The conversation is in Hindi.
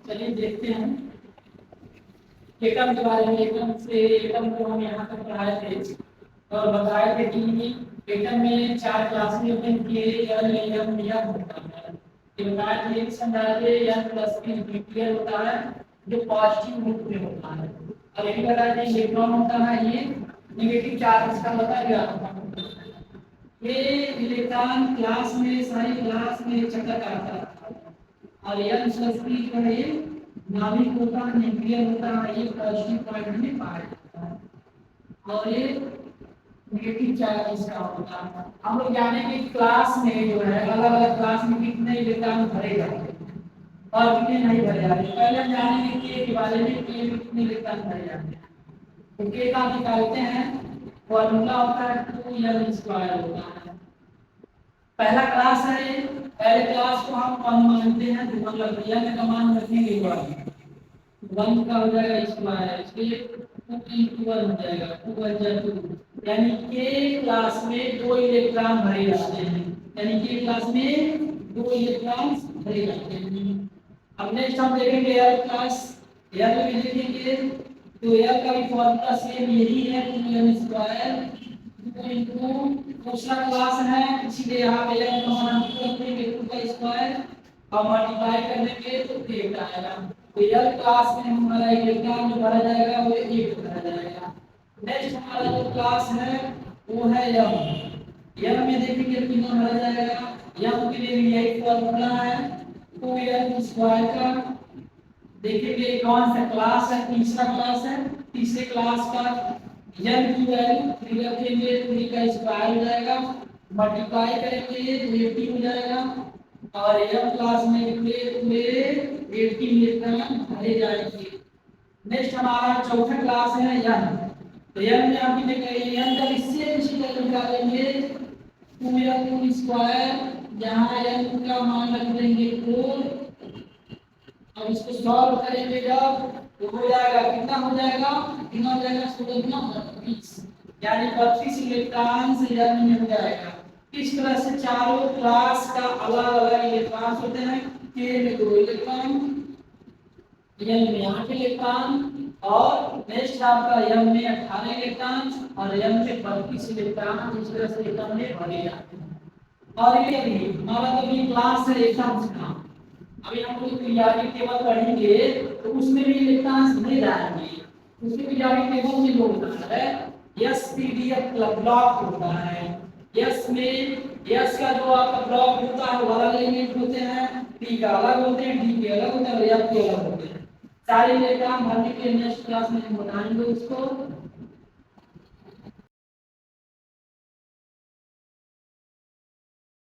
चलिए देखते हैं एटम के बारे में। एटम को हम यहाँ तक पढ़ाए थे और बताए थे कि एटम में 4 क्लासेस होते हैं, के एल एम एम होता है। ये बताया थे, एक समझाए थे एन प्लस की न्यूक्लियर होता है जो पॉजिटिव ग्रुप में होता है, और ये बताया थे इलेक्ट्रॉन होता है ये नेगेटिव चार्ज का बताया गया। ये इलेक्ट्रॉन क्लास में सारी क्लास में चक्कर काटता है, और एन प्लस की जो है ये नाभिक होता है, न्यूक्लियर होता है, ये पॉजिटिव पॉइंट में पाया जाता है, और ये नेगेटिव चार्ज इसका होता है। हम लोग जाने कि क्लास में जो है अलग अलग क्लास में कितने इलेक्ट्रॉन भरे जाते हैं और कितने नहीं भरे जाते हैं। पहले हम जानेंगे के बारे में, के में कितने इलेक्ट्रॉन भरे जाते हैं। तो के का निकालते हैं, फॉर्मूला होता है 2l² होता है। पहला क्लास है ये, पहले क्लास को हम 1 मानते हैं, तो मतलब n का मान रखेंगे 1 का हो जाएगा स्क्वायर, इसलिए 2 × 1 हो जाएगा, 2 × 2, यानी के क्लास में 2 इलेक्ट्रॉन भरे जाते हैं, यानी के क्लास में 2 इलेक्ट्रॉन भरे जाते हैं। अब नेक्स्ट हम देखेंगे एल क्लास। एल में देखेंगे तो एल का भी फॉर्मूला सेम यही है, 2n² 2 दूसरा क्लास है, इसीलिए यहाँ पे एल का मान हम रखेंगे 2 का स्क्वायर और मल्टीप्लाई करने पे तो 8 आएगा। तो एल क्लास में हमारा इलेक्ट्रॉन जो भरा जाएगा वो 8 भरा जाएगा। नेक्स्ट हमारा जो क्लास है वो है एम। एम में देखेंगे कितना भरा जाएगा, एम के लिए भी यही फॉर्मूला है 2n² का। देखेंगे कौन सा क्लास है, तीसरा क्लास है, तीसरे क्लास का n की वैल्यू 3 रखेंगे, 3 का स्क्वायर हो जाएगा, मल्टीप्लाई करेंगे तो 80 हो जाएगा, और m क्लास में पूरे 80 इलेक्ट्रॉन भरे जाएंगे। नेक्स्ट हमारा चौथा क्लास है n। तो n में हम निकालेंगे n का इससे इसी तरह निकालेंगे 2n² जहां n का मान रख देंगे 4। अब इसको सॉल्व करेंगे जब तो हो जाएगा, कितना हो जाएगा, कितना हो जाएगा 32, यानी 32 इलेक्ट्रॉन से n में हो जाएगा। इस तरह से चारों क्लास का अलग अलग इलेक्ट्रॉन होते हैं। k में 2 इलेक्ट्रॉन, n में 8 इलेक्ट्रॉन, और नेक्स्ट आपका m में 18 इलेक्ट्रॉन और m में 32 इलेक्ट्रॉन। इस तरह से एटम में भरे जाते हैं। और ये भी हमारा तो भी क्लास है एटम्स का। अभी हम लोग पीरियोडिक टेबल पढ़ेंगे तो उसमें भी इलेक्ट्रॉन्स भरे जाएंगे। उसमें पीरियोडिक टेबल में जो होता है s p d f block होता है। s में s का जो आपका ब्लॉक होता है वो अलग एलिमेंट होते हैं, p का अलग होते हैं, d के अलग होते हैं और f के अलग होते हैं। सारे इलेक्ट्रॉन भरने के नेक्स्ट क्लास में हम बताएंगे उसको।